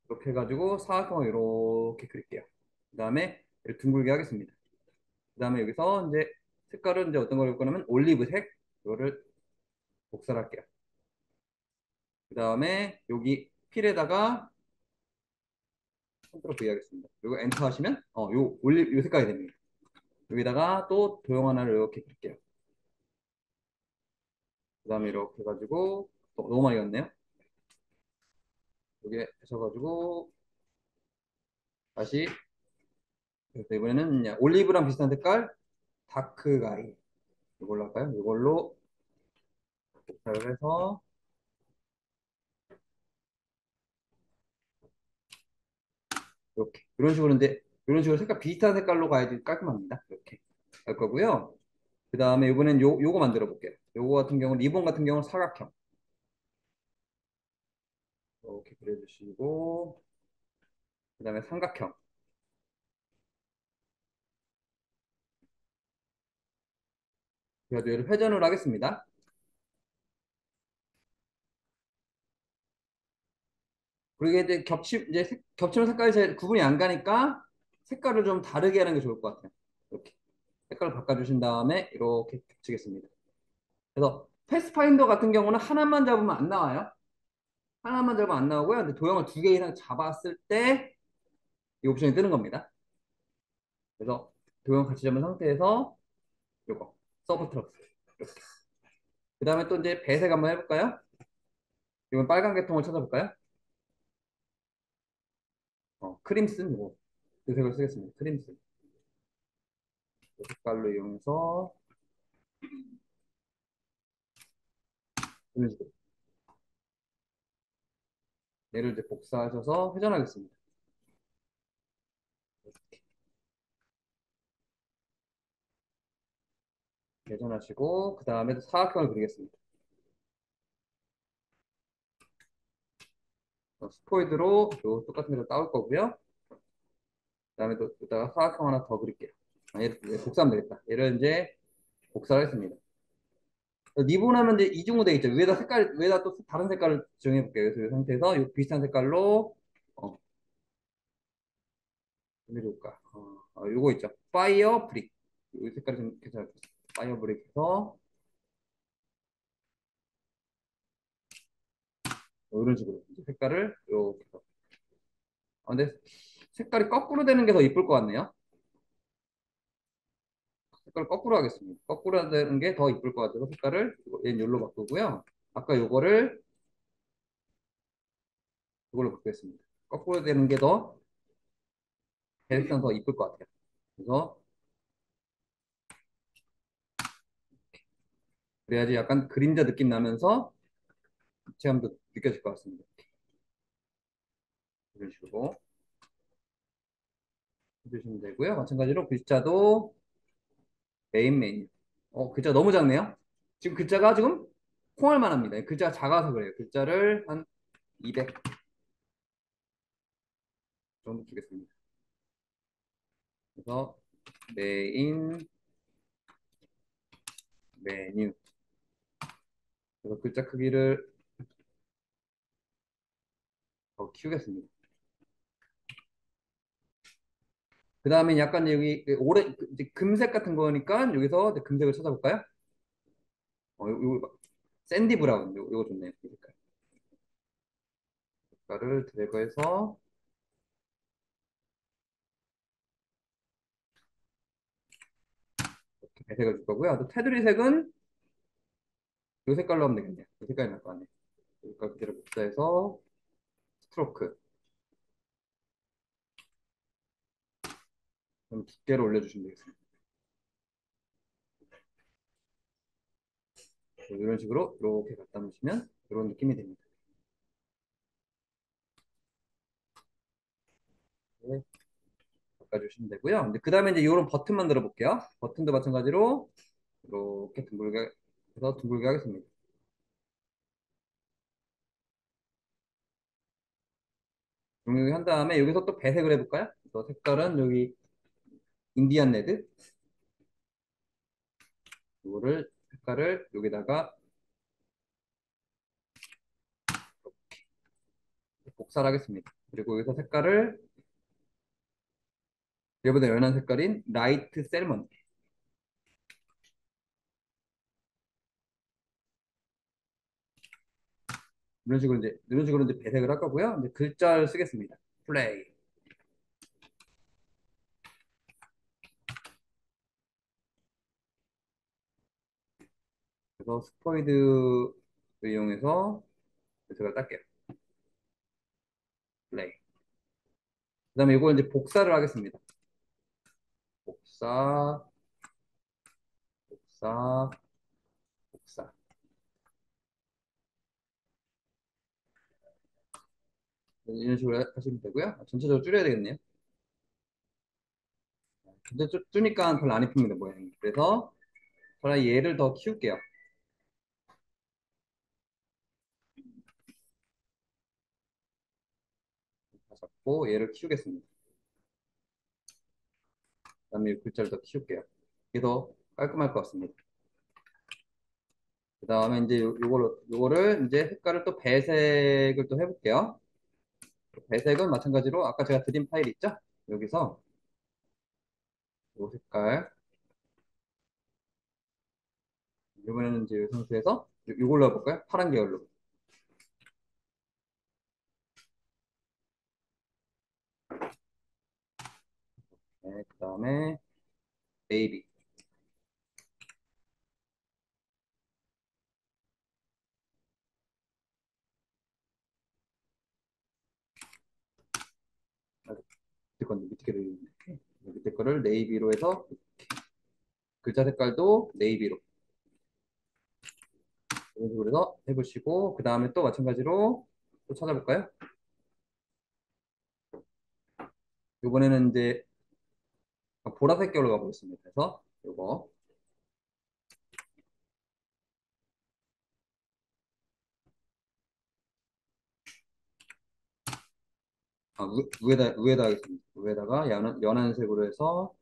이렇게 해가지고 사각형을 이렇게 그릴게요. 그 다음에 이렇게 둥글게 하겠습니다. 그 다음에 여기서 이제 색깔은 이제 어떤 걸 할 거냐면 올리브색 이거를 복사를 할게요. 그 다음에 여기 필에다가 컨트롤 V 하겠습니다. 그리고 엔터 하시면 요 색깔이 됩니다. 여기다가 또 도형 하나를 이렇게 그릴게요. 그 다음에 이렇게 해가지고 너무 많이 갔네요. 여기에 하셔가지고 다시 그래서 이번에는 그냥 올리브랑 비슷한 색깔 다크 가이 이걸로 할까요? 이걸로 복사를 해서 이렇게 이런 식으로 인데 이런 식으로 색깔 비슷한 색깔로 가야지 깔끔합니다. 이렇게 할 거고요. 그 다음에 이번엔 요거 만들어 볼게요. 요거 같은 경우 리본 같은 경우는 사각형 이렇게 그려주시고 그 다음에 삼각형 그래도 얘를 회전을 하겠습니다. 그리고 이제 겹치면 색깔이 잘 구분이 안 가니까 색깔을 좀 다르게 하는 게 좋을 것 같아요. 이렇게 색깔을 바꿔주신 다음에 이렇게 겹치겠습니다. 그래서 패스파인더 같은 경우는 하나만 잡으면 안 나와요. 하나만 잡으면 안 나오고요. 근데 도형을 두 개 이상 잡았을 때 이 옵션이 뜨는 겁니다. 그래서 도형 같이 잡은 상태에서 요거 서브 트럭스 이렇게. 그 다음에 또 이제 배색 한번 해볼까요? 이건 빨간 계통을 찾아볼까요? 크림슨 요거 그 색을 쓰겠습니다. 크림슨 이 색깔로 이용해서 이런 식으로 얘를 이제 복사하셔서 회전하겠습니다. 회전하시고 그 다음에 사각형을 그리겠습니다. 스포이드로 요 똑같은 데로 따올 거고요. 그 다음에 또 이따가 사각형 하나 더 그릴게요. 얘를 복사하면 되겠다. 얘를 이제 복사를 했습니다. 리본하면 이제 이중으로 되어 있죠. 위에다 또 다른 색깔을 정해 볼게요. 그래서 이 상태에서 이 비슷한 색깔로 어디로 올까? 요거 있죠. 파이어 브릭. 이 색깔이 좀 괜찮을 것 같아요. 파이어 브릭 해서 이런 식으로 이제 색깔을 이렇게 해서. 근데 색깔이 거꾸로 되는 게 더 이쁠 것 같네요. 색깔 거꾸로 하겠습니다. 거꾸로 되는 게 더 이쁠 것 같아서 색깔을 얘는 요로 바꾸고요. 아까 요거를 이걸로 바꾸겠습니다. 거꾸로 되는 게 더 대략상 더 이쁠 것 같아요. 그래서 그래야지 약간 그림자 느낌 나면서 체감도 느껴질 것 같습니다. 이런 식으로 해주시면 되고요. 마찬가지로 글자도 메인 메뉴. 글자 너무 작네요. 지금 글자가 지금 콩알만 합니다. 글자가 작아서 그래요. 글자를 한 200 정도 주겠습니다. 그래서 메인 메뉴. 그래서 글자 크기를 더 키우겠습니다. 그 다음에 약간 여기 이제 금색 같은 거니까 여기서 이제 금색을 찾아볼까요? 요거 샌디 브라운 요거 좋네요. 이 색깔을 드래그해서 이렇게 배색을 줄 거고요. 또 테두리 색은 이 색깔로 하면 되겠네요. 이 색깔이 날 거 아니에요. 이 색깔 그대로 복사해서 스트로크 좀 두께로 올려주시면 되겠습니다. 이런 식으로 이렇게 갖다 놓으시면 이런 느낌이 됩니다. 네, 바꿔주시면 되고요. 근데 그 다음에 이제 이런 버튼 만들어 볼게요. 버튼도 마찬가지로 이렇게 둥글게 해서 둥글게 하겠습니다. 둥글게 한 다음에 여기서 또 배색을 해볼까요? 그래서 색깔은 여기 인디안 레드 이거를 색깔을 여기다가 복사를 하겠습니다. 그리고 여기서 색깔을 얘보다 연한 색깔인 라이트 셀먼 이런 식으로 이제 배색을 할 거고요. 이제 글자를 쓰겠습니다. 플레이. 그래서 스포이드를 이용해서 배색을 딸게요. 플레이. 그다음에 이걸 이제 복사를 하겠습니다. 복사, 복사, 복사. 이런 식으로 하시면 되고요. 전체적으로 줄여야 되겠네요. 근데 줄니까 별로 안 이쁩니다, 모양이. 그래서 차라리 얘를 더 키울게요. 다 잡고 얘를 키우겠습니다. 그다음에 이 글자를 더 키울게요. 이게 더 깔끔할 것 같습니다. 그다음에 이제 요거를 이제 색깔을 또 배색을 또 해볼게요. 배색은 마찬가지로 아까 제가 드린 파일 있죠? 여기서 요 색깔 이번에는 이제 이 상태에서 요걸로 해볼까요? 파란 계열로. 네, 그다음에 네이비. 아, 밑에 거를 네이비로 해서 글자 색깔도 네이비로 이런 식으로 해서 해보시고 그 다음에 또 마찬가지로 또 찾아볼까요? 이번에는 이제 보라색 계열로 가보겠습니다. 그래서 요거 위에다 하겠습니다. 위에다가 연한 색으로 해서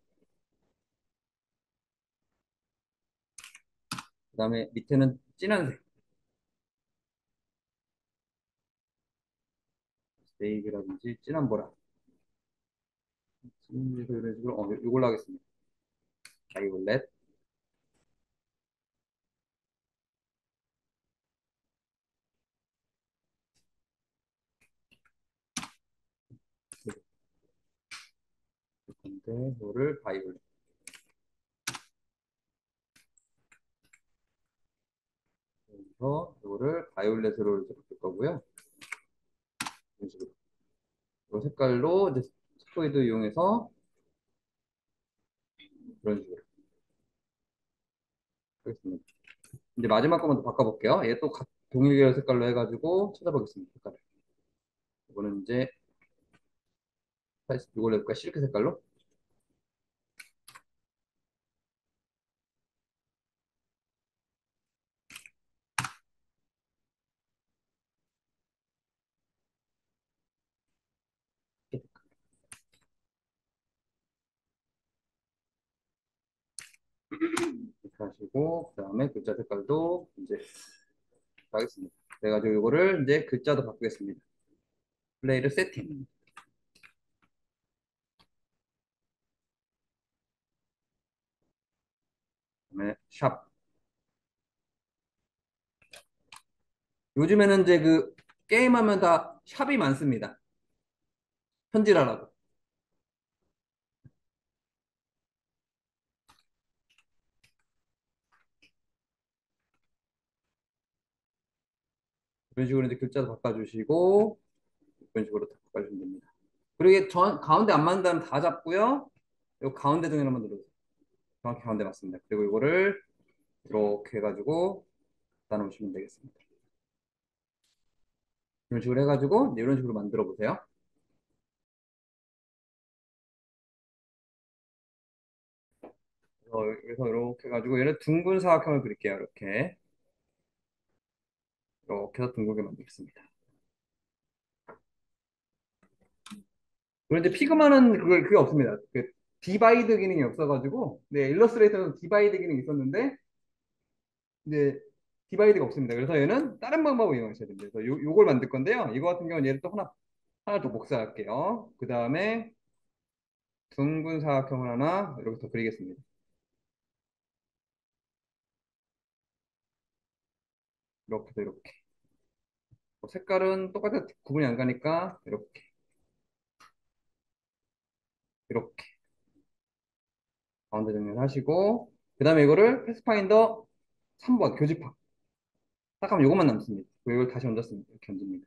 그 다음에 밑에는 진한 색 네이비라든지 진한 보라 이런 식으로 이걸로 하겠습니다. 바이올렛 건데 이거를 바이올렛 그래서 이거를 바이올렛으로 이렇게 바꿀 거고요. 이런 식으로 이 색깔로 이제 스포이드 이용해서 이런 식으로 하겠습니다. 이제 마지막 것만 더 바꿔볼게요. 얘 또 동일 계열 색깔로 해가지고 찾아보겠습니다. 색깔을. 이거는 이제 이걸로 해볼까요? 실크 색깔로? 이렇게 하시고 그 다음에 글자 색깔도 이제 하겠습니다. 그래가지고 이거를 이제 글자도 바꾸겠습니다. 플레이를 세팅. 그다음에 샵. 요즘에는 이제 그 게임하면 다 샵이 많습니다. 현질하라고. 이런 식으로 이제 글자도 바꿔주시고 이런 식으로 다 바꿔주시면 됩니다. 그리고 이게 가운데 안 맞는다면 다 잡고요. 요 가운데 등을 한번 눌러주세요. 정확히 가운데 맞습니다. 그리고 이거를 이렇게 해가지고 닫아 놓으시면 되겠습니다. 이런 식으로 해가지고 이런 식으로 만들어 보세요. 그래서 이렇게 해가지고 얘를 둥근 사각형을 그릴게요. 이렇게 해서 둥글게 만들겠습니다. 그런데 피그마는 그게 없습니다. 그 디바이드 기능이 없어가지고 네, 일러스트레이터는 디바이드 기능이 있었는데 이제 디바이드가 없습니다. 그래서 얘는 다른 방법을 이용하셔야 됩니다. 그래서 요걸 만들 건데요. 이거 같은 경우는 얘를 또 하나 하나 더 복사할게요. 그 다음에 둥근 사각형을 하나 이렇게 더 그리겠습니다. 이렇게 이렇게. 색깔은 똑같아 구분이 안 가니까 이렇게 이렇게 가운데 정리를 하시고 그 다음에 이거를 패스파인더 3번 교집합 딱 하면 이것만 남습니다. 그리고 이걸 다시 얹었습니다. 이렇게 얹습니다.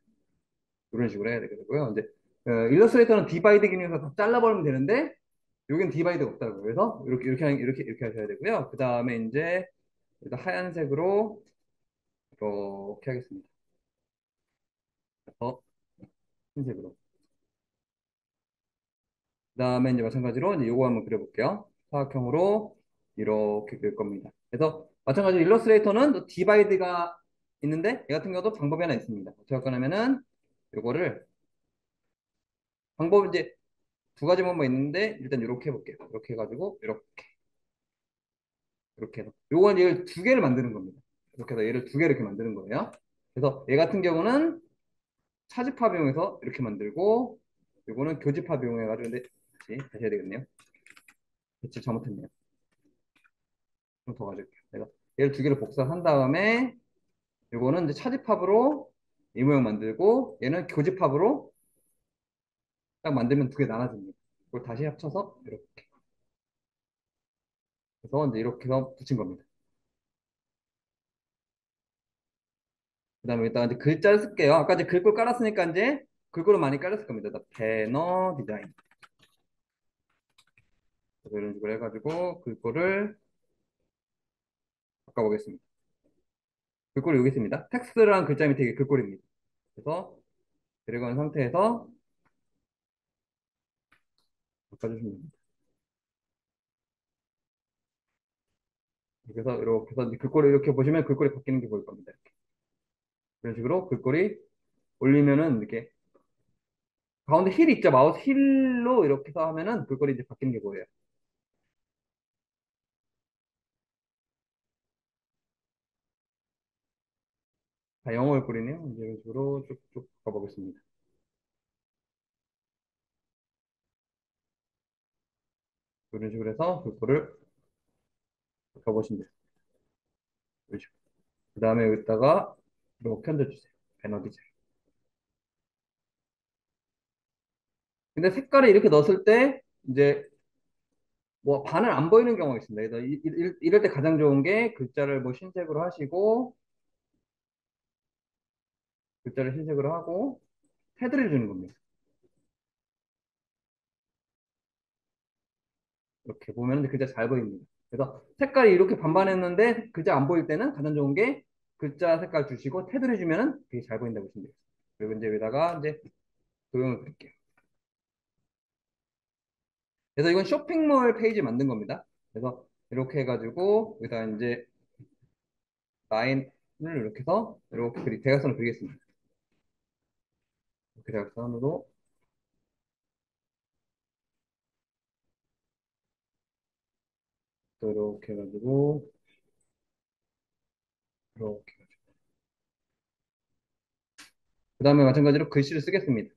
이런 식으로 해야 되고요. 이제 일러스트레이터는 디바이드 기능에서 다 잘라버리면 되는데 여기는 디바이드가 없다고요. 그래서 이렇게 하셔야 되고요. 그 다음에 이제 일단 하얀색으로 이렇게 하겠습니다. 그래서 흰색으로. 그 다음에 이제 마찬가지로 이제 요거 한번 그려볼게요. 사각형으로 이렇게 그릴 겁니다. 그래서 마찬가지로 일러스트레이터는 또 디바이드가 있는데 얘 같은 경우도 방법이 하나 있습니다. 어떻게 할 거냐면은 요거를 방법이 이제 두 가지 방법 있는데 일단 이렇게 해볼게요. 이렇게 해가지고 이렇게 해서 요건 얘를 두 개를 만드는 겁니다. 이렇게 해서 얘를 두 개 이렇게 만드는 거예요. 그래서 얘 같은 경우는 차집합 이용해서 이렇게 만들고 요거는 교집합 이용해가지고 근데 다시 해야 되겠네요. 배치 잘못했네요. 좀 더 가져올게요. 내가 얘를 두 개를 복사한 다음에 요거는 이제 차집합으로 이 모양 만들고 얘는 교집합으로 딱 만들면 두 개 나눠집니다. 그걸 다시 합쳐서 이렇게 해서 이제 이렇게 해서 붙인 겁니다. 그 다음에 여기다가 이제 글자를 쓸게요. 아까 이제 글꼴 깔았으니까 이제 글꼴을 많이 깔았을 겁니다. 배너 디자인. 그래서 이런 식으로 해가지고 글꼴을 바꿔보겠습니다. 글꼴이 여기 있습니다. 텍스트라는 글자 밑에 이게 글꼴입니다. 그래서 드래그한 상태에서 바꿔주시면 됩니다. 그래서 이렇게 해서 이제 글꼴을 이렇게 보시면 글꼴이 바뀌는 게 보일 겁니다. 이렇게. 이런 식으로 글꼴이 올리면은 이렇게 가운데 힐 있죠? 마우스 힐로 이렇게 해서 하면은 글꼴이 이제 바뀌는 게 보여요. 자, 영어 글꼴이네요. 이제 이런 식으로 쭉쭉 가보겠습니다. 이런 식으로 해서 글꼴을 바꿔보시면 돼요. 이런 식으로. 그 다음에 여기다가 이렇게 얹어주세요. 배너 디자인. 근데 색깔을 이렇게 넣었을 때 이제 뭐 반을 안 보이는 경우가 있습니다. 그래서 이럴 때 가장 좋은 게 글자를 뭐 흰색으로 하시고 글자를 흰색으로 하고 헤드를 주는 겁니다. 이렇게 보면 글자 잘 보입니다. 그래서 색깔이 이렇게 반반했는데 글자 안 보일 때는 가장 좋은 게 글자 색깔 주시고 테두리 주면은 되게 잘 보인다고 보시면 되겠습니다. 그리고 이제 여기다가 이제 도형을 그릴게요. 그래서 이건 쇼핑몰 페이지 만든 겁니다. 그래서 이렇게 해가지고 여기다 이제 라인을 이렇게 해서 이렇게 대각선을 그리겠습니다. 이렇게 대각선으로 또 이렇게 해가지고 이렇게 그 다음에 마찬가지로 글씨를 쓰겠습니다.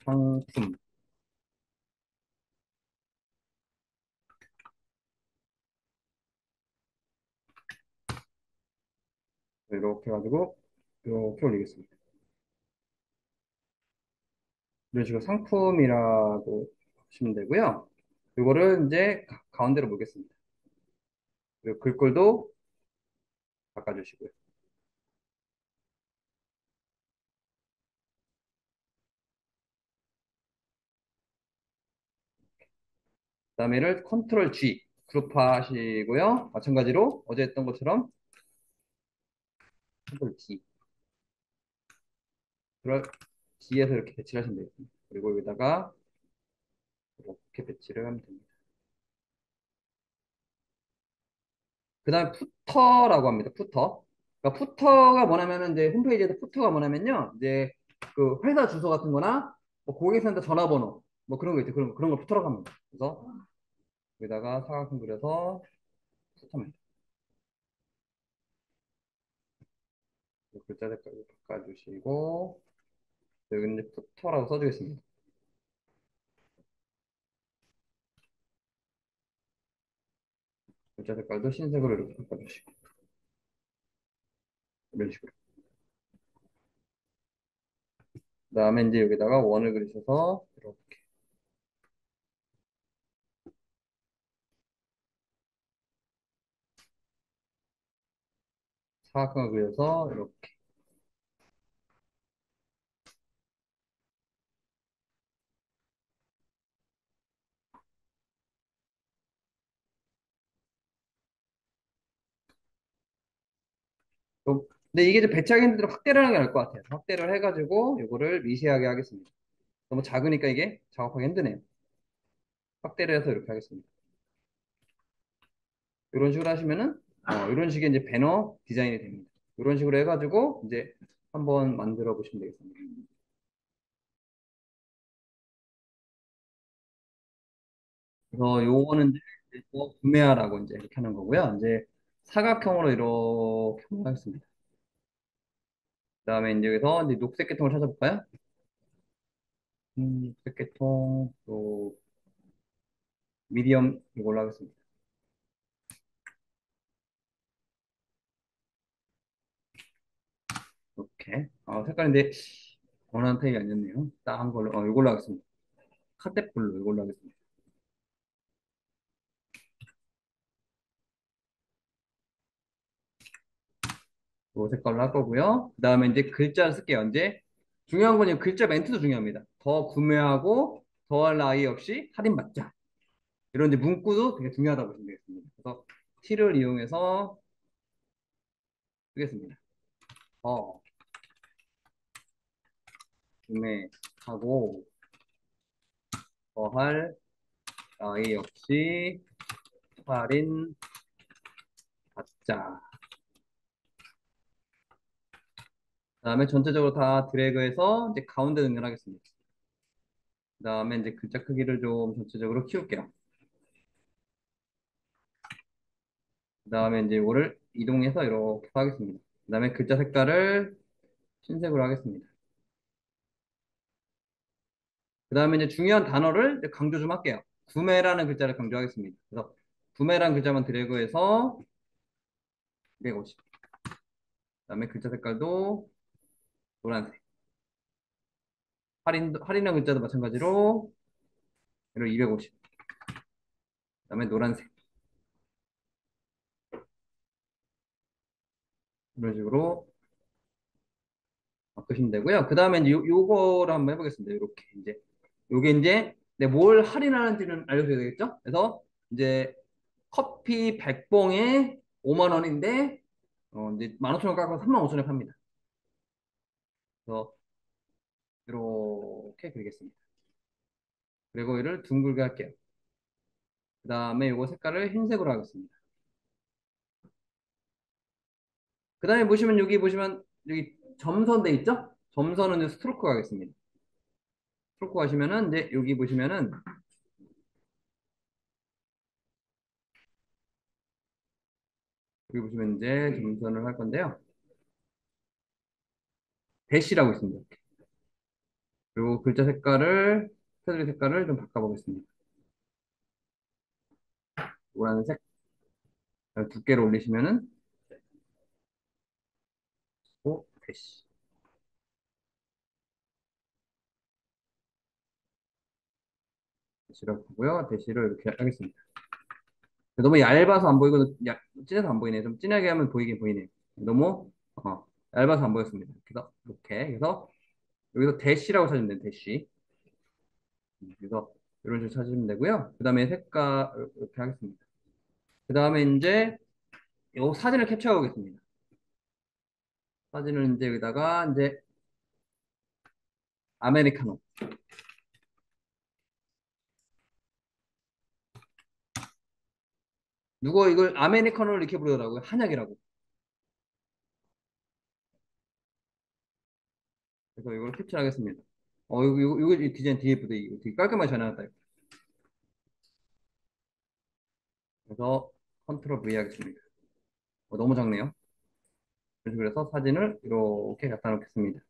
상품 이렇게 해가지고 이렇게 올리겠습니다. 이런 식으로 상품이라고 하시면 되고요. 이거를 이제 가운데로 보겠습니다. 그리고 글꼴도 바꿔주시고요. 그다음에 를 컨트롤 G 그룹화 하시고요. 마찬가지로 어제 했던 것처럼 컨트롤 G 그걸 G에서 이렇게 배치를 하시면 되겠습니다. 그리고 여기다가 이렇게 배치를 하면 됩니다. 그 다음에 푸터라고 합니다. 푸터. 그러니까 푸터가 뭐냐면은 이제 홈페이지에서 푸터가 뭐냐면요. 이제 그 회사 주소 같은 거나 뭐 고객센터 전화번호 뭐 그런 거 있죠. 그런 걸 푸터라고 합니다. 그래서 여기다가 사각형 그려서 푸터입니다. 글자 색깔을 바꿔주시고 여기 이제 푸터라고 써주겠습니다. 글자 색깔도 흰색으로 이렇게 바꿔주시고 이런 식으로. 그다음에 이제 여기다가 원을 그리셔서 이렇게 사각형을 그려서 이렇게. 근데 이게 좀 배치하기 힘들어 확대를 하는 게 나을 것 같아요. 확대를 해가지고 이거를 미세하게 하겠습니다. 너무 작으니까 이게 작업하기 힘드네요. 확대를 해서 이렇게 하겠습니다. 이런 식으로 하시면은 이런 식의 이제 배너 디자인이 됩니다. 이런 식으로 해가지고 이제 한번 만들어 보시면 되겠습니다. 그래서 요거는 이제 또 구매하라고 이제 이렇게 하는 거고요. 이제 사각형으로 이렇게 한번 하겠습니다. 그다음에 이제 여기서 이제 녹색 계통을 찾아볼까요? 녹색 계통 또 미디엄 이걸로 하겠습니다. 이렇게 색깔인데 원하는 타입이 아니었네요. 딱 한 걸로 이걸로 하겠습니다. 카테플로 이걸로 하겠습니다. 이 색깔로 할 거고요. 그 다음에 이제 글자를 쓸게요. 이제 중요한 건 이 글자 멘트도 중요합니다. 더 구매하고 더할 나위 없이 할인받자. 이런 이제 문구도 되게 중요하다고 보시면 되겠습니다. 그래서 T를 이용해서 쓰겠습니다. 더 구매하고 더할 나위 없이 할인받자. 그다음에 전체적으로 다 드래그해서 이제 가운데 연결하겠습니다. 그다음에 이제 글자 크기를 좀 전체적으로 키울게요. 그다음에 이제 이거를 이동해서 이렇게 하겠습니다. 그다음에 글자 색깔을 흰색으로 하겠습니다. 그다음에 이제 중요한 단어를 이제 강조 좀 할게요. 구매라는 글자를 강조하겠습니다. 그래서 구매라는 글자만 드래그해서 250. 그다음에 글자 색깔도 노란색. 할인한 글자도 마찬가지로 이렇게 250. 그다음에 노란색. 이런 식으로 바꾸시면 되고요. 그 다음에 이제 요거를 한번 해보겠습니다. 이렇게 이제 요게 이제 뭘 할인하는지는 알려줘야 되겠죠? 그래서 이제 커피 100봉에 5만 원인데 이제 15,000원 깎아서 3만 5천원에 팝니다. 그래서 이렇게 그리겠습니다. 그리고 이를 둥글게 할게요. 그 다음에 요거 색깔을 흰색으로 하겠습니다. 그 다음에 보시면 여기 보시면 여기 점선 돼 있죠? 점선은 이제 스트로크 가겠습니다. 스트로크 가시면은 이제 여기 보시면은 여기 보시면 이제 점선을 할 건데요. 대시라고 있습니다. 그리고 글자 색깔을, 테두리 색깔을 좀 바꿔보겠습니다. 노란색 두께를 올리시면은, 대시. 대시라고 하고요. 대시를 이렇게 하겠습니다. 너무 얇아서 안 보이고, 진해서 안 보이네요. 좀 진하게 하면 보이긴 보이네요. 너무, 얇아서 안 보였습니다. 그래서, 이렇게. 그래서, 여기서 대시라고 찾으면 돼요. 대시. 그래서, 이런 식으로 찾으면 되고요. 그 다음에 색깔, 이렇게 하겠습니다. 그 다음에 이제, 요 사진을 캡처해 보겠습니다. 사진을 이제 여기다가, 이제, 아메리카노. 누가 이걸 아메리카노를 이렇게 부르더라고요. 한약이라고. 그래서 이걸 캡처하겠습니다. 이거 이 디자인 되게 예쁘다. 이거 되게 깔끔하게 잘 나왔다. 이거. 그래서 컨트롤 V 하겠습니다. 너무 작네요. 그래서 사진을 이렇게 갖다 놓겠습니다.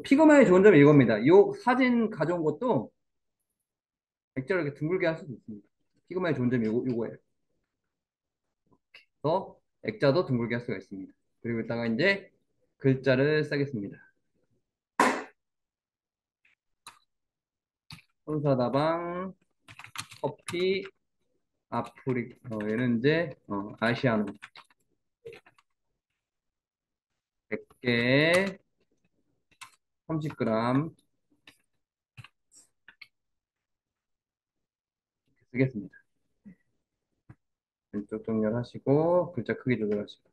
피그마의 좋은 점이 이겁니다. 이 사진 가져온 것도 액자를 이렇게 둥글게 할 수도 있습니다. 피그마의 좋은 점이 요거예요. 그래서 액자도 둥글게 할 수가 있습니다. 그리고 이따가 이제 글자를 쓰겠습니다. 손사다방 커피 얘는 이제 아시아노 100개 30g 쓰겠습니다. 왼쪽 정렬하시고 글자 크기 조절하시고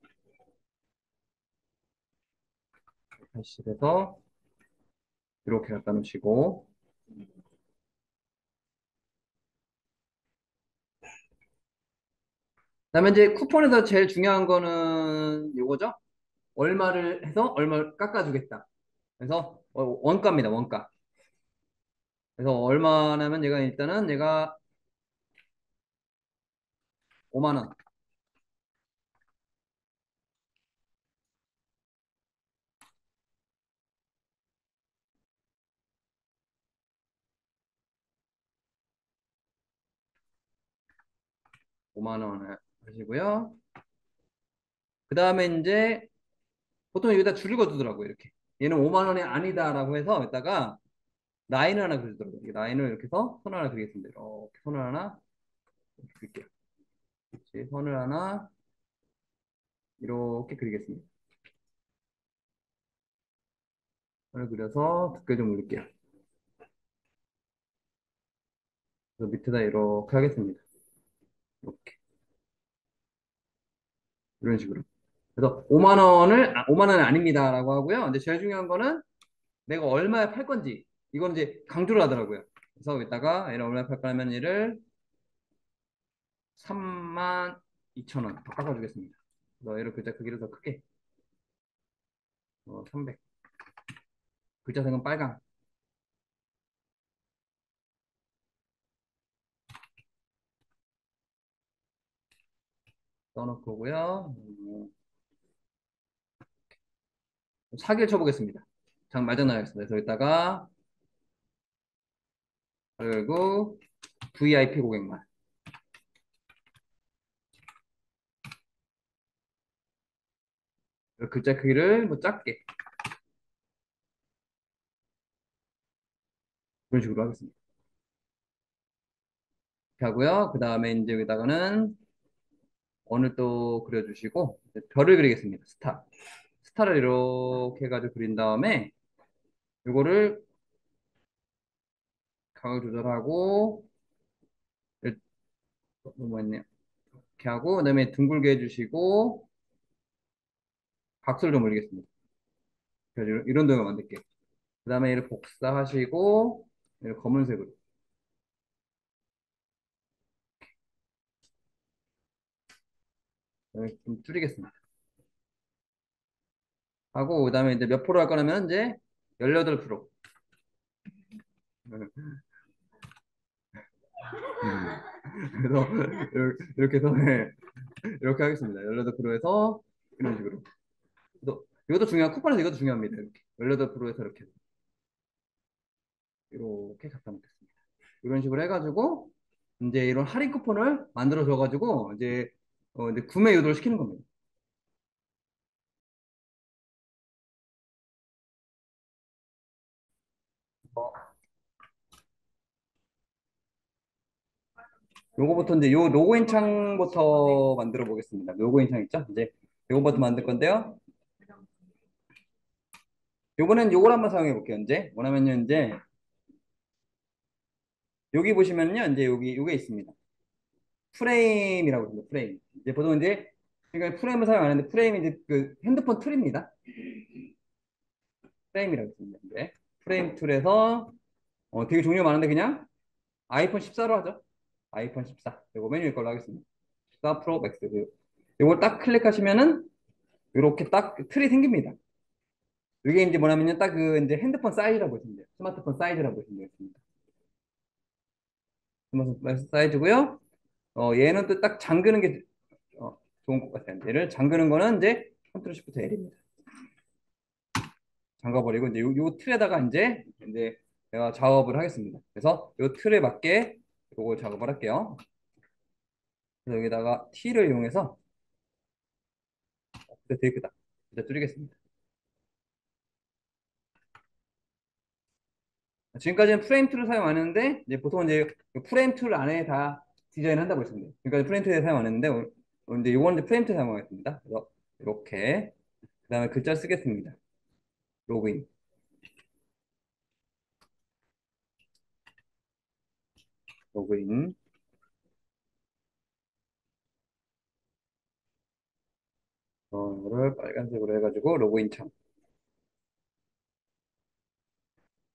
80에서 이렇게 갖다 놓으시고 그다음에 이제 쿠폰에서 제일 중요한 거는 요거죠. 얼마를 해서 얼마를 깎아주겠다. 그래서 원가입니다. 원가. 그래서 얼마냐면 얘가 일단은 얘가 5만 원. 5만 원을 하시고요. 그 다음에 이제 보통 여기다 줄을 거두더라고요. 이렇게. 얘는 5만 원이 아니다라고 해서 여기다가 라인을 하나 그려주더라고요. 이 라인을 이렇게 해서 선을 하나 그리겠습니다. 이렇게 선을 하나 이렇게 그릴게요. 그렇지. 선을 하나 이렇게 그리겠습니다. 선을 그려서 두께 좀 올릴게요. 그래서 밑에다 이렇게 하겠습니다. 이렇게. 이런 식으로. 그래서 5만 원은 아닙니다라고 하고요. 근데 제일 중요한 거는 내가 얼마에 팔 건지 이건 이제 강조를 하더라고요. 그래서 여기다가 얘를 얼마에 팔 거냐면 얘를 3만 2천 원 깎아주겠습니다. 그래서 얘를 글자 크기를 더 크게 300 글자 색은 빨강 써놓을 거고요. 사기를 쳐보겠습니다. 장 말장 나가겠습니다. 그래서 여기다가 그리고 VIP 고객만 글자 크기를 뭐 작게 그런 식으로 하겠습니다. 이렇게 하고요. 그 다음에 이제 여기다가는 원을 또 그려주시고 별을 그리겠습니다. 스타를 이렇게 해가지고 그린 다음에 이거를 각을 조절하고 뭐 했네요. 이렇게 하고 그다음에 둥글게 해주시고 각도를 좀 올리겠습니다. 그래서 이런 동을 만들게요. 그다음에 얘를 복사하시고 얘를 검은색으로 이렇게 좀 줄이겠습니다. 하고 그다음에 이제 몇 프로 할 거냐면 이제 18%. 그래서 이렇게 해서 네, 이렇게 하겠습니다. 18%에서 이런 식으로. 이것도 중요한 쿠폰에서 이것도 중요합니다. 이렇게 18%에서 이렇게 갖다 놓겠습니다. 이런 식으로 해가지고 이제 이런 할인 쿠폰을 만들어 줘가지고 이제 구매 유도를 시키는 겁니다. 요거부터 이제 요 로고인 창부터 만들어 보겠습니다. 로고인 창 있죠? 이제 요거부터 만들 건데요. 요거는 요걸 한번 사용해 볼게요. 이제 뭐냐면요, 이제 여기 보시면요, 이제 여기 요게 있습니다. 프레임이라고 합니다. 프레임. 이제 보통 이제 그러니까 프레임을 사용 안 하는데 프레임이 이제 그 핸드폰 툴입니다. 프레임이라고 있습니다. 이제 프레임 툴에서 되게 종류가 많은데 그냥 아이폰 14로 하죠. 아이폰 14. 이거 메뉴일 걸로 하겠습니다. 14 프로 맥스. 이걸 딱 클릭하시면은 이렇게 딱 틀이 생깁니다. 이게 이제 뭐냐면요, 딱 그 이제 핸드폰 사이즈라고 보시면 돼요. 스마트폰 사이즈라고 보시면 되겠습니다. 스마트폰 사이즈고요. 얘는 또 딱 잠그는 게 좋은 것 같아요. 얘를 잠그는 거는 이제 컨트롤 시프트 L입니다. 잠가버리고 이제 요 틀에다가 이제 제가 작업을 하겠습니다. 그래서 요 틀에 맞게 요걸 작업을 할게요. 그래서 여기다가 T를 이용해서 되게 크다. 이제 줄이겠습니다. 지금까지는 프레임 툴을 사용 안 했는데 이제 보통 이제 그 프레임 툴 안에 다 디자인을 한다고 했습니다. 지금까지 프레임 툴을 사용 안 했는데 오늘 이제 요거는 이제 프레임 툴 사용하겠습니다. 그래서 이렇게 그다음에 글자 쓰겠습니다. 로그인, 로그인. 이거를 빨간색으로 해가지고 로그인 창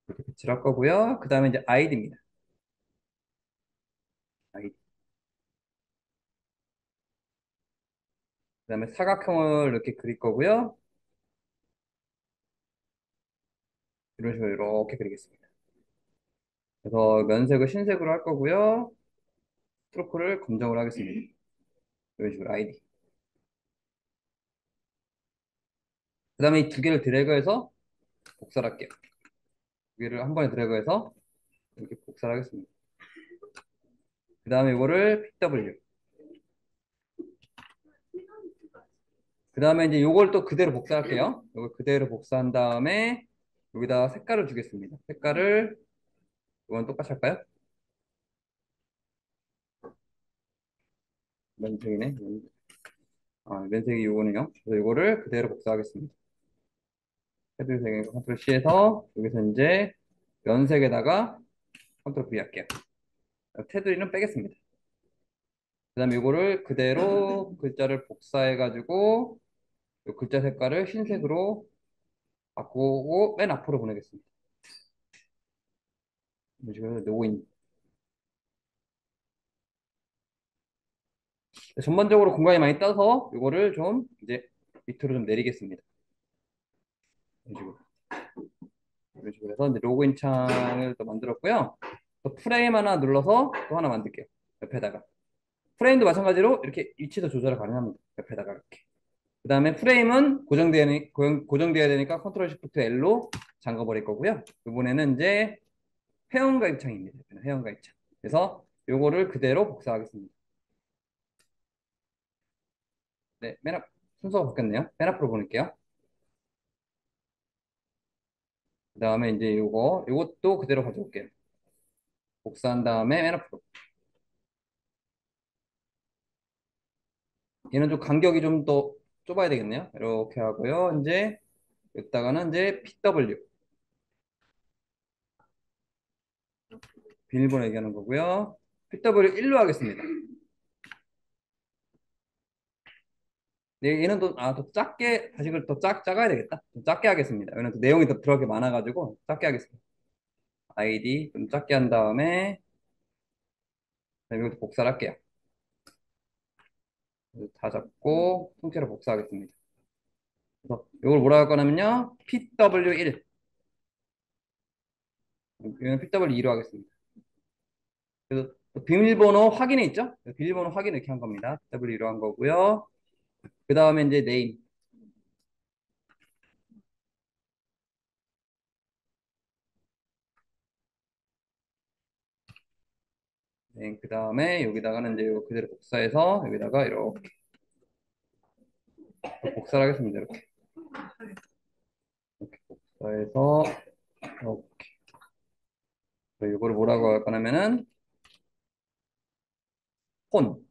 이렇게 배치를 할 거고요. 그다음에 이제 아이디입니다. 아이디. 그다음에 사각형을 이렇게 그릴 거고요. 이런 식으로 이렇게 그리겠습니다. 그래서 면색을 흰색으로 할 거고요. 스트로크를 검정으로 하겠습니다. 이런 식으로 아이디. 그다음에 이 두 개를 드래그해서 복사를 할게요. 두 개를 한 번에 드래그해서 이렇게 복사를 하겠습니다. 그다음에 이거를 PW. 그다음에 이제 이걸 또 그대로 복사할게요. 이걸 그대로 복사한 다음에 여기다 색깔을 주겠습니다. 색깔을 이건 똑같이 할까요? 면색이네. 면색이 요거네요. 그래서 이거를 그대로 복사하겠습니다. 헤드색에 컨트롤 C에서 여기서 이제 면색에다가 컨트롤 V 할게요. 테두리는 빼겠습니다. 그 다음에 이거를 그대로 글자를 복사해가지고 이 글자 색깔을 흰색으로 바꾸고 맨 앞으로 보내겠습니다. 이런 식으로 로그인. 전반적으로 공간이 많이 따서 이거를 좀 이제 밑으로 좀 내리겠습니다. 이런 식으로. 이런 식으로 해서 이제 로그인 창을 또 만들었고요. 또 프레임 하나 눌러서 또 하나 만들게요. 옆에다가. 프레임도 마찬가지로 이렇게 위치도 조절을 가능합니다. 옆에다가 이렇게. 그 다음에 프레임은 고정돼야 되니까 컨트롤 시프트 L로 잠가 버릴 거고요. 이번에는 이제 회원가입 창입니다. 회원가입 창. 그래서 요거를 그대로 복사하겠습니다. 네, 순서가 바뀌었네요. 맨 앞으로 보낼게요. 그 다음에 이제 요것도 그대로 가져올게요. 복사한 다음에 맨 앞으로. 얘는 좀 간격이 좀 더 좁아야 되겠네요. 이렇게 하고요. 이제 여기다가는 이제 PW 비밀번호 얘기하는 거고요. PW 1로 하겠습니다. 네, 얘는 더 작게 다시 그걸 더 작아야 되겠다. 좀 작게 하겠습니다. 얘는 또 내용이 더 들어갈 게 많아가지고 작게 하겠습니다. 아이디 좀 작게 한 다음에 이것도 복사를 할게요. 다 잡고 통째로 복사하겠습니다. 그래서 이걸 뭐라 할 거냐면요. PW1. 이거는 PW2로 하겠습니다. 그래서 또 비밀번호 확인해 있죠? 비밀번호 확인 이렇게 한 겁니다. PW2로 한 거고요. 그 다음에 이제 네임. 네, 그 다음에 여기다가는 이제 이거 그대로 복사해서 여기다가 이렇게 복사를 하겠습니다. 이렇게 복사해서 이렇게. 이거를 뭐라고 할 거냐면은 폰.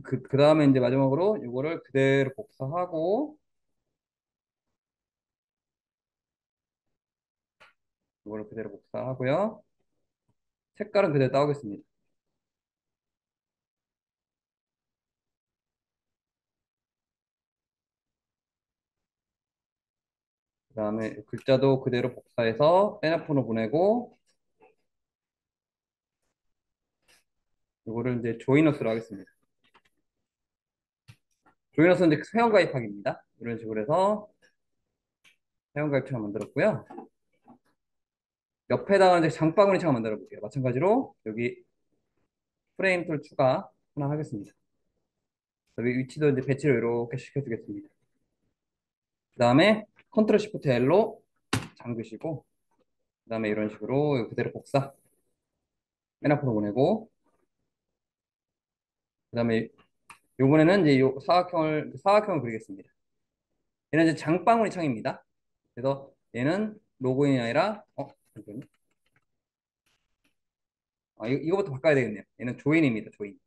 그 다음에 이제 마지막으로 이거를 그대로 복사하고 이거를 그대로 복사하고요. 색깔은 그대로 따오겠습니다. 그 다음에 글자도 그대로 복사해서 NF로 보내고 이거를 이제 조이너스로 하겠습니다. 조이너스는 이제 회원가입하기입니다. 이런 식으로 해서 회원가입창 만들었고요. 옆에다가 이제 장바구니 창 만들어 볼게요. 마찬가지로 여기 프레임 툴 추가 하나 하겠습니다. 위치도 이제 배치를 이렇게 시켜주겠습니다. 그 다음에 컨트롤 시프트 L로 잠그시고, 그 다음에 이런 식으로 그대로 복사 맨 앞으로 보내고, 그 다음에 요번에는 이제 요 사각형을 그리겠습니다. 얘는 이제 장바구니 창입니다. 그래서 얘는 로그인이 아니라, 잠시만요. 이거부터 바꿔야 되겠네요. 얘는 조인입니다, 조인.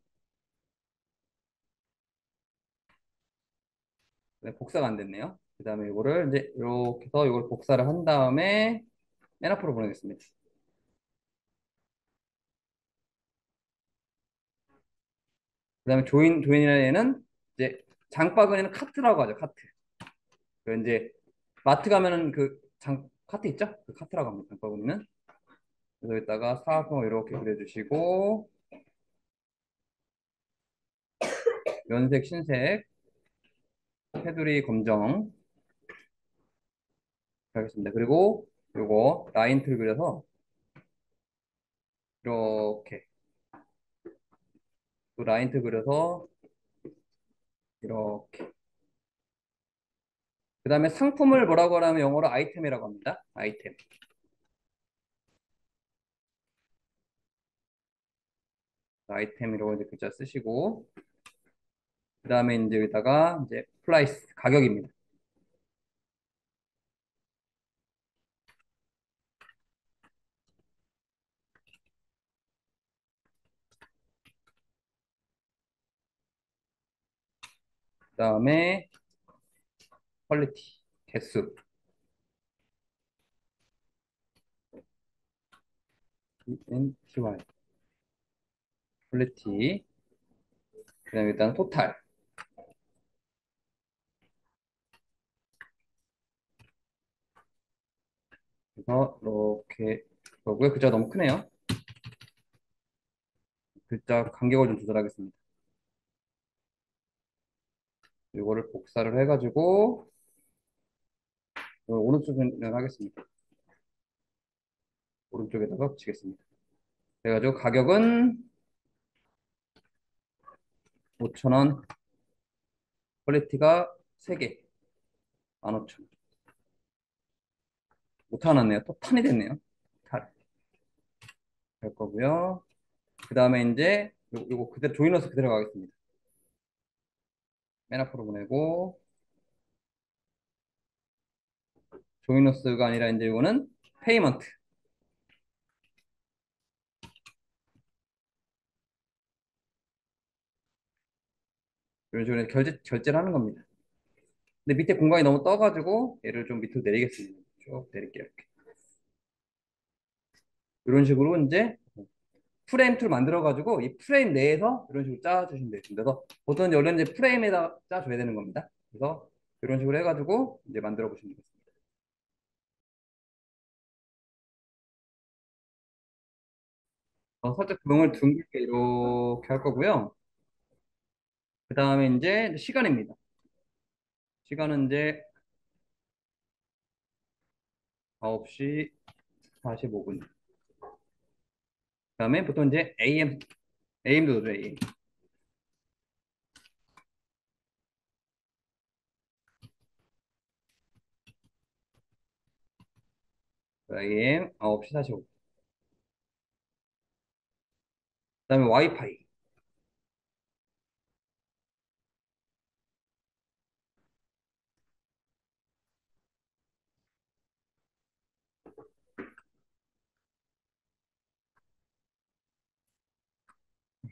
네, 복사가 안 됐네요. 그 다음에 이거를 이제 이렇게 해서 이걸 복사를 한 다음에 맨 앞으로 보내겠습니다. 그 다음에 조인이라는 얘는 이제 장바구니는 카트라고 하죠, 카트. 그 이제 마트 가면은 카트 있죠? 그 카트라고 합니다, 장바구니는. 그래서 여기다가 사각형을 이렇게 그려주시고, 연색, 흰색, 테두리 검정 하겠습니다. 그리고 요거 라인 틀 그려서 이렇게 또 라인 틀 그려서 이렇게 그 다음에 상품을 뭐라고 하냐면 영어로 아이템이라고 합니다. 아이템. 아이템이라고 이제 글자 쓰시고 그 다음에 이제 여기다가 이제 플라이스 가격입니다. 그 다음에 퀄리티 개수 NTY 퀄리티 그 다음에 일단 토탈 그래서 이렇게 그거고요. 글자가 너무 크네요. 글자 간격을 좀 조절하겠습니다. 이거를 복사를 해가지고 오른쪽에 하겠습니다. 오른쪽에다가 붙이겠습니다. 그래가지고 가격은 5,000원, 퀄리티가 3개, 15,000원. 못화 났네요. 또 탄이 됐네요. 탈. 할 거고요. 그 다음에 이제 요거 그대로 조이너스 그대로 가겠습니다. 맨 앞으로 보내고 조이너스가 아니라 이제 이거는 페이먼트. 이런 식으로 결제를 하는 겁니다. 근데 밑에 공간이 너무 떠가지고 얘를 좀 밑으로 내리겠습니다. 쭉 내릴게요. 이렇게. 이런 식으로 이제 프레임 툴 만들어가지고 이 프레임 내에서 이런 식으로 짜주시면 되겠습니다. 그래서 보통 이제 원래는 이제 프레임에다 짜줘야 되는 겁니다. 그래서 이런 식으로 해가지고 이제 만들어 보시면 되겠습니다. 살짝 구멍을 둥글게 이렇게 할 거고요. 그 다음에 이제 시간입니다. 시간은 이제 9시 45분. 그 다음에 보통 이제 AM도 넣어줘요, AM. AM 9시 45분. 그 다음에 와이파이.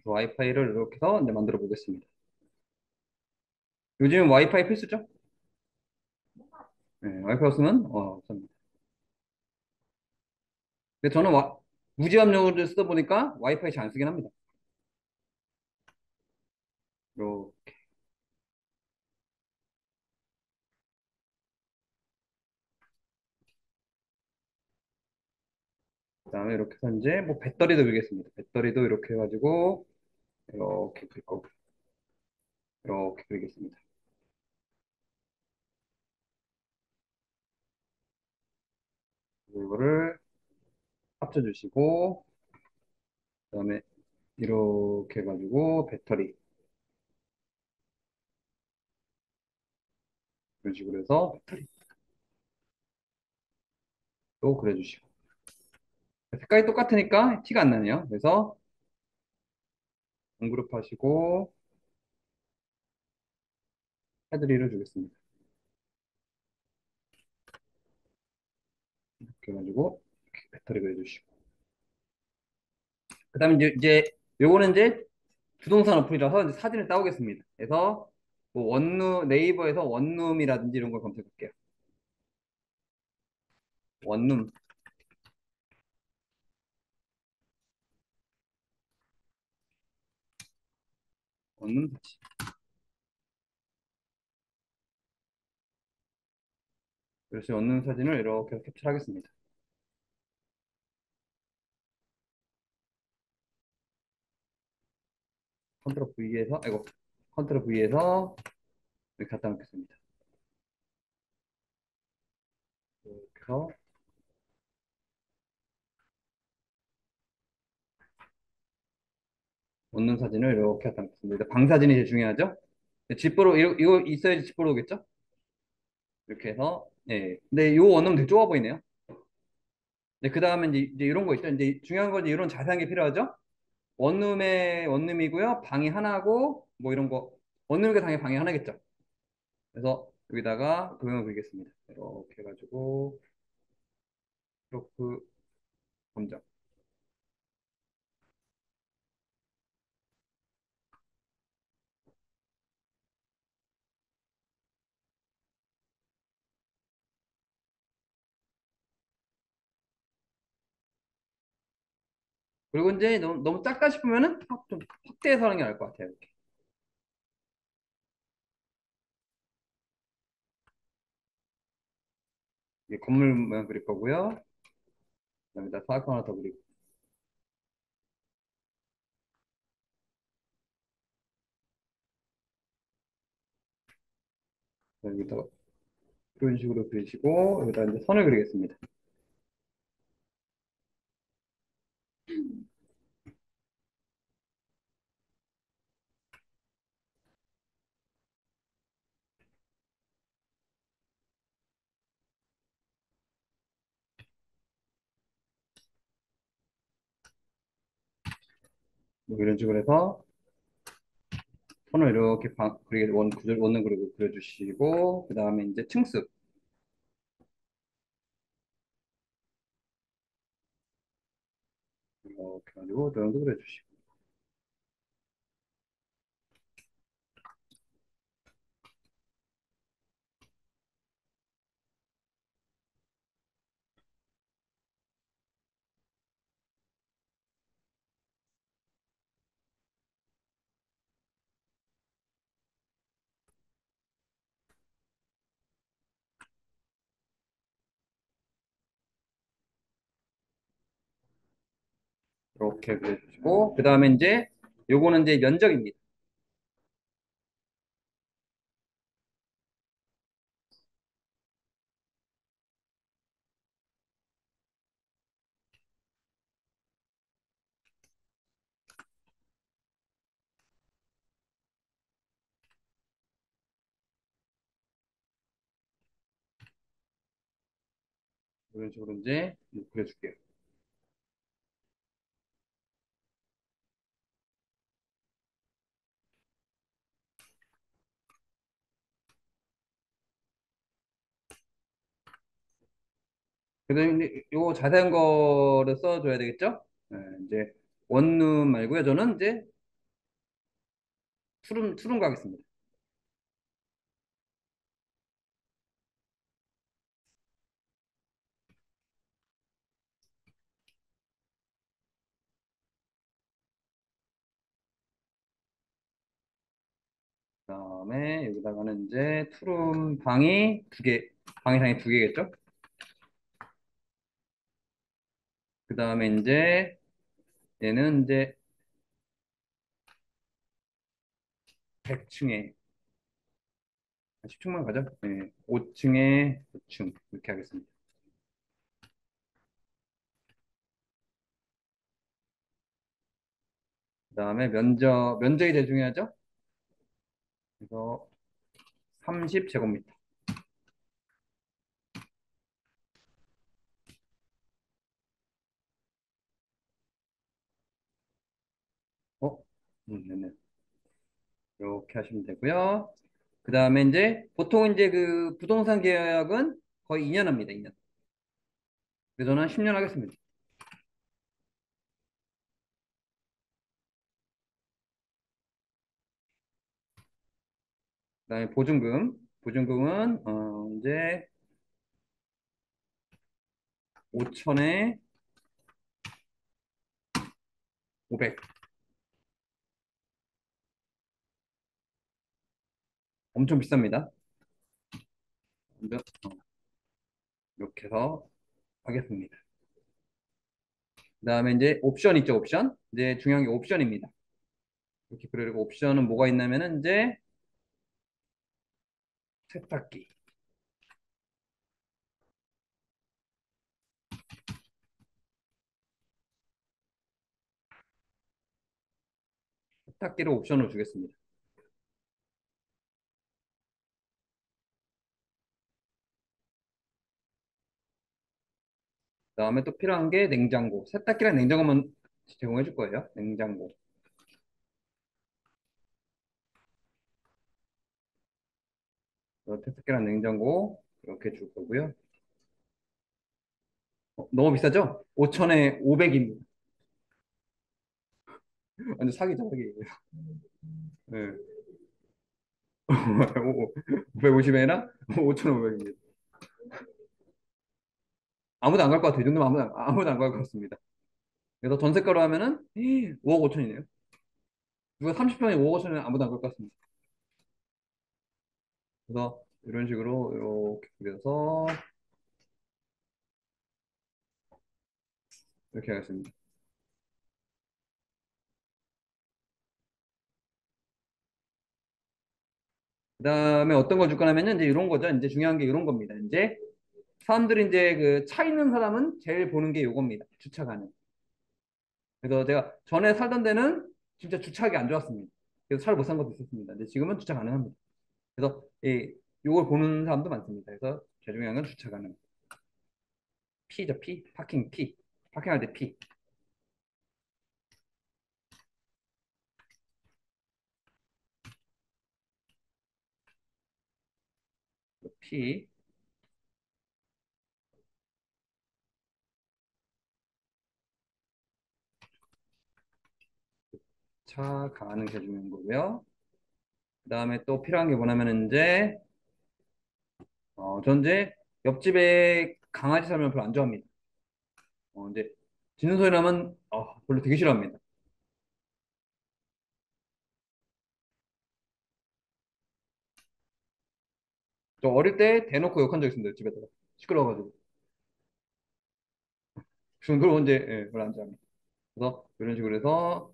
와이파이를 이렇게 해서 이제 만들어 보겠습니다. 요즘 와이파이 필수죠? 네, 와이파이 없으면, 없습니다. 근데 저는 무제한용으로 쓰다 보니까 와이파이 잘 안 쓰긴 합니다. 이렇게. 그 다음에 이렇게 해서 이제 뭐 배터리도 그리겠습니다. 배터리도 이렇게 해가지고 이렇게 그릴 거고, 이렇게 그리겠습니다. 그리고 이거를 합쳐주시고, 그다음에 이렇게 해가지고 배터리 이런 식으로 해서 배터리 또 그려주시고 색깔이 똑같으니까 티가 안 나네요. 그래서 동그룹 하시고 헤드리를 주겠습니다. 이렇게 해가지고 이렇게 배터리 그려주시고 그 다음에 이제 요거는 이제 부동산 어플이라서 이제 사진을 따오겠습니다. 그래서 뭐 원룸 네이버에서 원룸이라든지 이런 걸 검색할게요. 원룸 원룸 사진. 그래서 원룸 사진을 이렇게 캡처하겠습니다. 컨트롤 V에서 아이고 컨트롤 V에서 이렇게 갖다 놓겠습니다. 이렇게 해서 원룸 사진을 이렇게 갖다 놓겠습니다. 방 사진이 제일 중요하죠. 집보로 이거 있어야지 집보로 오겠죠? 이렇게 해서 예. 근데 요 원룸 되게 좁아 보이네요. 네, 그 다음에 이제 이런 거 있죠. 이제 중요한 건 이제 이런 자세한 게 필요하죠. 원룸에 원룸이고요. 방이 하나고 뭐 이런 거 원룸이가 당연히 방이 하나겠죠. 그래서 여기다가 도형을 그리겠습니다. 이렇게 해가지고 이렇게 검정. 그리고 이제 너무 작다 싶으면은 좀 확대해서 하는 게 나을 것 같아요. 이렇게. 이게 건물 모양 그릴 거고요. 그다음에 사각 하나 더 그리고 여기다가 이런 식으로 그리시고 여기다 이제 선을 그리겠습니다. 뭐 이런 식으로 해서 선을 이렇게 그리게 원은 그리고 그려주시고 그 다음에 이제 층수 이렇게 가지고 도형도 그려주시고 이렇게 그려주시고 그 다음에 이제 요거는 이제 면적입니다. 이런 식으로 이제 그려줄게요. 그래서 이제 요거 자세한 거를 써줘야 되겠죠? 네, 이제 원룸 말고요. 저는 이제 투룸 가겠습니다. 그다음에 여기다가는 이제 투룸 방이 두 개, 방이 당연히 두 개겠죠? 그다음에 이제 얘는 이제 100층에 10층만 가죠? 네, 5층에 5층 이렇게 하겠습니다. 그다음에 면적이 제일 중요하죠. 그래서 30제곱미터. 어? 네네. 이렇게 하시면 되고요. 그다음에 이제 보통 이제 그 부동산 계약은 거의 2년 합니다. 2년. 그래서 저는 10년 하겠습니다. 그다음에 보증금. 보증금은 이제 5천에 500. 엄청 비쌉니다. 근데, 이렇게 해서 하겠습니다. 그다음에 이제 옵션 있죠, 옵션. 이제 중요한 게 옵션입니다. 이렇게 그리고 옵션은 뭐가 있냐면은 이제 세탁기. 세탁기를 옵션으로 주겠습니다. 그다음에 또 필요한 게 냉장고. 세탁기랑 냉장고만 제공해 줄 거예요. 냉장고. 세탁기랑 냉장고 이렇게 줄 거고요. 너무 비싸죠? 5천에 500입니다. 완전 사기죠, 사기. 네. 550에나 5,500입니다. 아무도 안 갈 것 같아요. 이 정도면 아무도 안 갈 것 같습니다. 그래서 전세가로 하면은 5억 5천이네요. 누가 30평에 5억 5천은 아무도 안 갈 것 같습니다. 그래서 이런 식으로 이렇게 그려서 이렇게 하겠습니다. 그다음에 어떤 걸 줄 거냐면은 이제 이런 거죠. 이제 중요한 게 이런 겁니다. 이제 사람들이 이제 그 차 있는 사람은 제일 보는 게 요겁니다. 주차가능. 그래서 제가 전에 살던 데는 진짜 주차하기 안 좋았습니다. 그래서 차를 못 산 것도 있었습니다. 근데 지금은 주차 가능합니다. 그래서 이 요걸 보는 사람도 많습니다. 그래서 제일 중요한 건 주차 가능. P죠, P. 파킹 P. 파킹할 때 P. P. 차 가능 해주는 거고요. 그다음에 또 필요한 게 뭐냐면 이제 전 이제 옆집에 강아지 살면 별로 안 좋아합니다. 이제 짖는 소리 나면 별로 되게 싫어합니다. 저 어릴 때 대놓고 욕한 적 있습니다. 집에다가 시끄러워가지고. 저는 그걸 언제 별로 안 좋아합니다. 그래서 이런 식으로 해서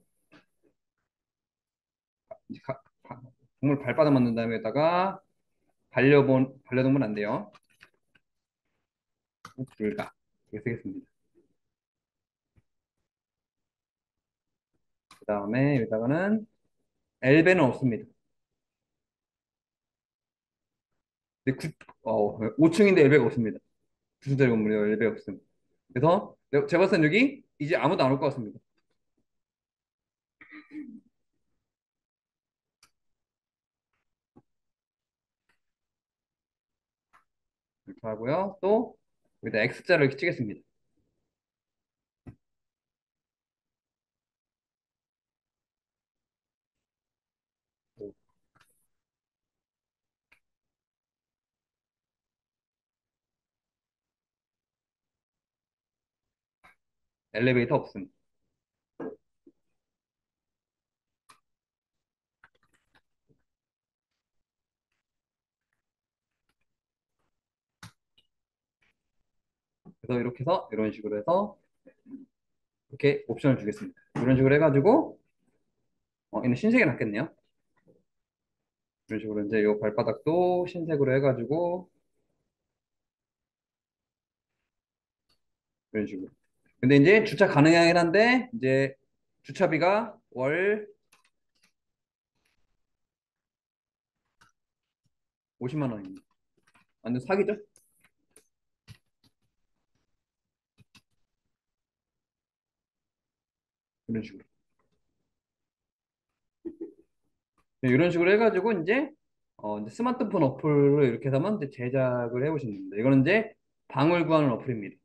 이제 동물 발바닥 만든 다음에다가 반려동물 안 돼요. 불가 이렇게 쓰겠습니다. 그 다음에 여기다가는 엘베는 없습니다. 근데 5층인데 엘베가 없습니다. 구순자리 건물이 엘베가 없습니다. 그래서 제가 봤을 땐 여기 이제 아무도 안 올 것 같습니다. 이렇게 하고요. 또 여기다 X자를 이렇게 치겠습니다. 엘리베이터 없음. 그래서 이렇게 해서 이런 식으로 해서 이렇게 옵션을 주겠습니다. 이런 식으로 해가지고 얘는 흰색이 낫겠네요. 이런 식으로 이제 이 발바닥도 흰색으로 해가지고 이런 식으로. 근데 이제 주차 가능하긴 한데 이제 주차비가 월 50만 원입니다. 완전 사기죠? 이런 식으로. 네, 이런 식으로 해가지고 이제 스마트폰 어플로 이렇게 해서만 이제 제작을 해보시면 됩니다. 이거는 이제 방을 구하는 어플입니다.